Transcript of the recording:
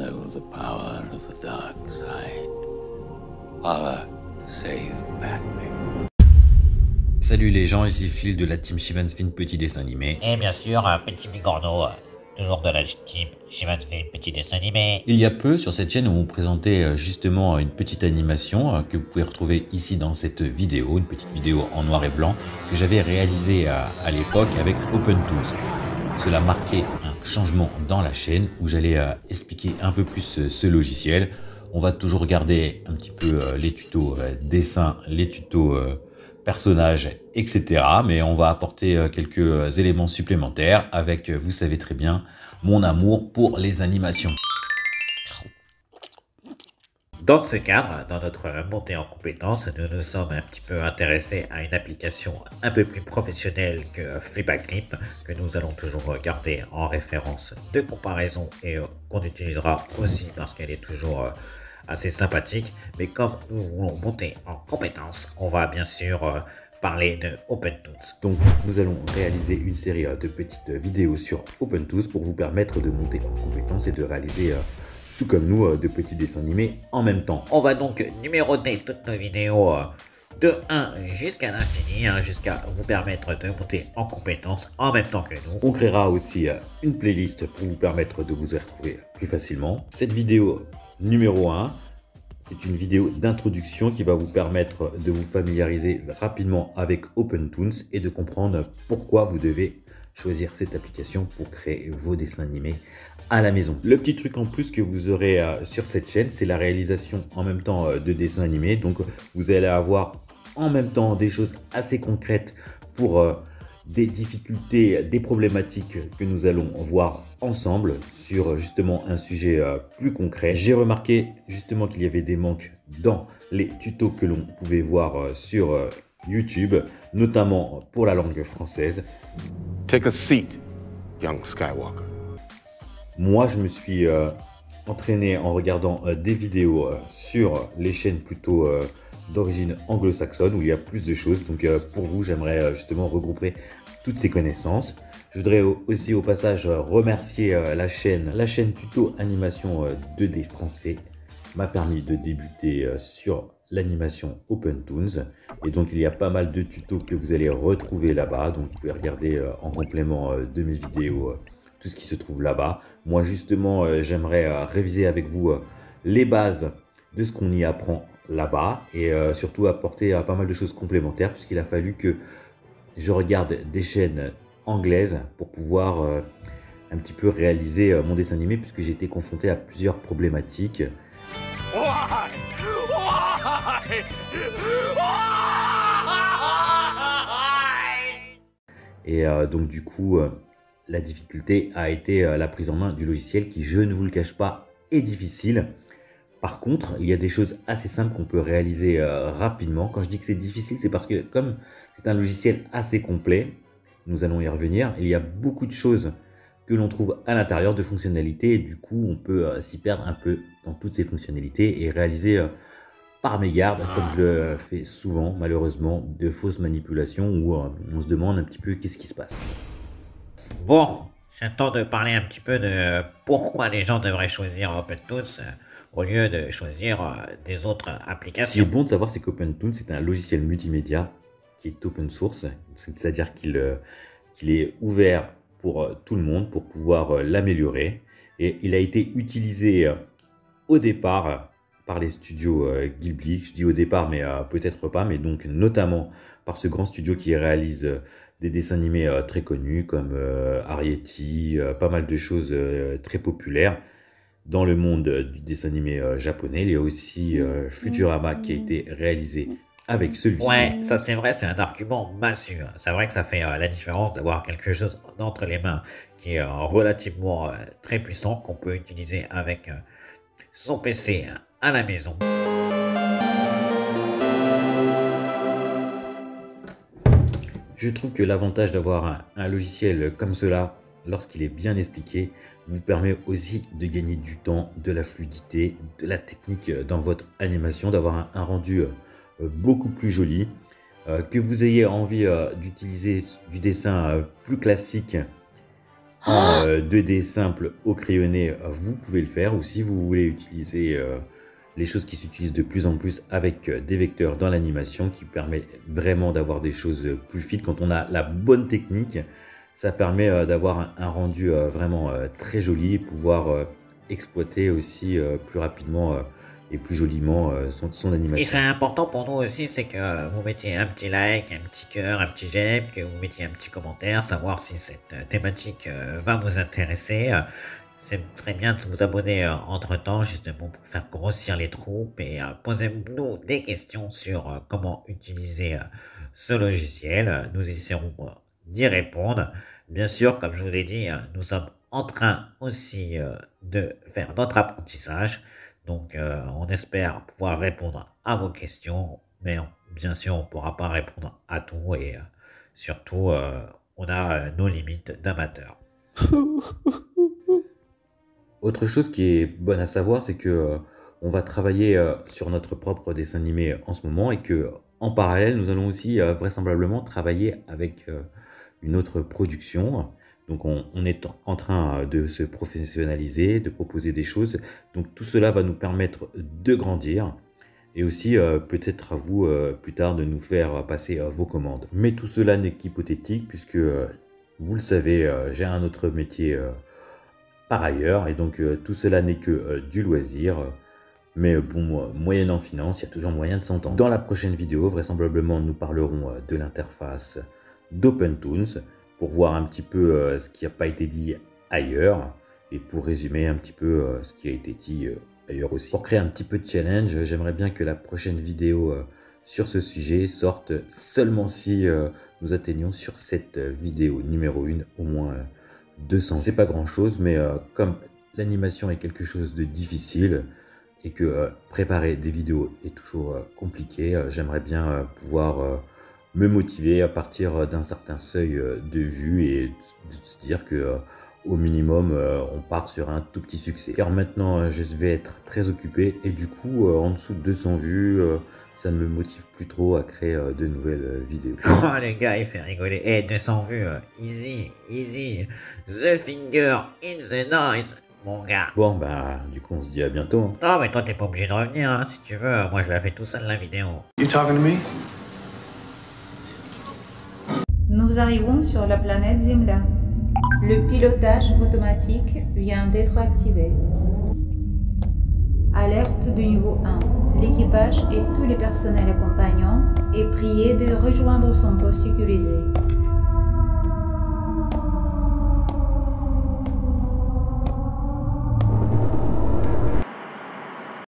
know the power of the dark side. Power to save Batman. Salut les gens, ici Phil de la team Shivansfin Petit Dessin Animé. Et bien sûr, Petit Bigorneau, toujours de la team Shivansfin Petit Dessin Animé. Il y a peu, sur cette chaîne, on vous présentait justement une petite animation que vous pouvez retrouver ici dans cette vidéo, une petite vidéo en noir et blanc que j'avais réalisée à l'époque avec OpenTools. Cela marquait un changement dans la chaîne où j'allais expliquer un peu plus ce logiciel. On va toujours garder un petit peu les tutos dessin, les tutos personnages, etc. Mais on va apporter quelques éléments supplémentaires avec, vous savez très bien, mon amour pour les animations. Dans ce cadre, dans notre montée en compétences, nous nous sommes un petit peu intéressés à une application un peu plus professionnelle que Flipaclip, que nous allons toujours garder en référence de comparaison et qu'on utilisera aussi parce qu'elle est toujours assez sympathique. Mais comme nous voulons monter en compétences, on va bien sûr parler de OpenTools. Donc nous allons réaliser une série de petites vidéos sur OpenTools pour vous permettre de monter en compétences et de réaliser tout comme nous, de petits dessins animés en même temps. On va donc numéroter toutes nos vidéos de 1 jusqu'à l'infini, jusqu'à vous permettre de monter en compétences en même temps que nous. On créera aussi une playlist pour vous permettre de vous y retrouver plus facilement. Cette vidéo numéro 1, c'est une vidéo d'introduction qui va vous permettre de vous familiariser rapidement avec OpenTools et de comprendre pourquoi vous devez choisir cette application pour créer vos dessins animés à la maison. Le petit truc en plus que vous aurez sur cette chaîne, c'est la réalisation en même temps de dessins animés. Donc vous allez avoir en même temps des choses assez concrètes pour des difficultés, des problématiques que nous allons voir ensemble sur justement un sujet plus concret. J'ai remarqué justement qu'il y avait des manques dans les tutos que l'on pouvait voir sur YouTube, notamment pour la langue française. Take a seat, young Skywalker. Moi, je me suis entraîné en regardant des vidéos sur les chaînes plutôt d'origine anglo-saxonne où il y a plus de choses. Donc pour vous, j'aimerais justement regrouper toutes ces connaissances. Je voudrais aussi au passage remercier la chaîne tuto animation 2D français m'a permis de débuter sur l'animation OpenTools. Et donc il y a pas mal de tutos que vous allez retrouver là-bas. Donc vous pouvez regarder en complément de mes vidéos tout ce qui se trouve là-bas. Moi justement, j'aimerais réviser avec vous les bases de ce qu'on y apprend là-bas et surtout apporter pas mal de choses complémentaires puisqu'il a fallu que je regarde des chaînes anglaises pour pouvoir un petit peu réaliser mon dessin animé puisque j'ai été confronté à plusieurs problématiques. Et donc du coup, la difficulté a été la prise en main du logiciel qui, je ne vous le cache pas, est difficile. Par contre, il y a des choses assez simples qu'on peut réaliser rapidement. Quand je dis que c'est difficile, c'est parce que comme c'est un logiciel assez complet, nous allons y revenir, il y a beaucoup de choses que l'on trouve à l'intérieur de fonctionnalités. Et du coup, on peut s'y perdre un peu dans toutes ces fonctionnalités et réaliser par mégarde, comme je le fais souvent, malheureusement, de fausses manipulations où on se demande un petit peu qu'est-ce qui se passe. Bon, c'est temps de parler un petit peu de pourquoi les gens devraient choisir OpenTools au lieu de choisir des autres Ce qui est applications. bon de savoir, c'est qu'OpenTools, c'est un logiciel multimédia qui est open source, c'est-à-dire qu'il est ouvert pour tout le monde pour pouvoir l'améliorer. Et il a été utilisé au départ par les studios Ghibli. Je dis au départ, mais peut-être pas, mais donc notamment par ce grand studio qui réalise des dessins animés très connus comme Arrietty, pas mal de choses très populaires dans le monde du dessin animé japonais. Il y a aussi Futurama qui a été réalisé avec celui-ci. Ouais, ça c'est vrai, c'est un argument massue. C'est vrai que ça fait la différence d'avoir quelque chose entre les mains qui est relativement très puissant qu'on peut utiliser avec son PC à la maison. Je trouve que l'avantage d'avoir un logiciel comme cela, lorsqu'il est bien expliqué, vous permet aussi de gagner du temps, de la fluidité, de la technique dans votre animation, d'avoir un rendu beaucoup plus joli. Que vous ayez envie d'utiliser du dessin plus classique en 2D simple au crayonné, vous pouvez le faire. Ou si vous voulez utiliser les choses qui s'utilisent de plus en plus avec des vecteurs dans l'animation, qui permet vraiment d'avoir des choses plus fluides. Quand on a la bonne technique, ça permet d'avoir un rendu vraiment très joli et pouvoir exploiter aussi plus rapidement et plus joliment son Ce qui animation. serait important pour nous aussi, c'est que vous mettiez un petit like, un petit cœur, un petit j'aime, que vous mettiez un petit commentaire, savoir si cette thématique va vous intéresser. C'est très bien de vous abonner entre-temps, justement pour faire grossir les troupes et posez-nous des questions sur comment utiliser ce logiciel. Nous essaierons d'y répondre. Bien sûr, comme je vous l'ai dit, nous sommes en train aussi de faire notre apprentissage. Donc, on espère pouvoir répondre à vos questions, mais bien sûr, on ne pourra pas répondre à tout et surtout, on a nos limites d'amateurs. Autre chose qui est bonne à savoir, c'est que on va travailler sur notre propre dessin animé en ce moment et que en parallèle, nous allons aussi vraisemblablement travailler avec une autre production. Donc on est en train de se professionnaliser, de proposer des choses. Donc tout cela va nous permettre de grandir et aussi peut-être à vous plus tard de nous faire passer vos commandes. Mais tout cela n'est qu'hypothétique puisque vous le savez, j'ai un autre métier par ailleurs et donc tout cela n'est que du loisir. Mais bon, moyennant finance, il y a toujours moyen de s'entendre. Dans la prochaine vidéo, vraisemblablement, nous parlerons de l'interface d'OpenToonz pour voir un petit peu ce qui n'a pas été dit ailleurs et pour résumer un petit peu ce qui a été dit ailleurs aussi. Pour créer un petit peu de challenge, j'aimerais bien que la prochaine vidéo sur ce sujet sorte seulement si nous atteignons sur cette vidéo numéro 1 au moins 200. C'est pas grand chose, mais comme l'animation est quelque chose de difficile et que préparer des vidéos est toujours compliqué, j'aimerais bien pouvoir me motiver à partir d'un certain seuil de vues et de se dire que au minimum on part sur un tout petit succès. Car maintenant je vais être très occupé et du coup en dessous de 200 vues ça ne me motive plus trop à créer de nouvelles vidéos. Oh les gars, il fait rigoler. Eh, 200 vues, easy, easy. The finger in the noise, mon gars. Bon bah du coup on se dit à bientôt. Hein. Non mais toi t'es pas obligé de revenir, hein, si tu veux. Moi je la fais tout seul la vidéo. You talking to me? Nous arrivons sur la planète Zemla. Le pilotage automatique vient d'être activé. Alerte de niveau 1. L'équipage et tous les personnels accompagnants est prié de rejoindre son poste sécurisé.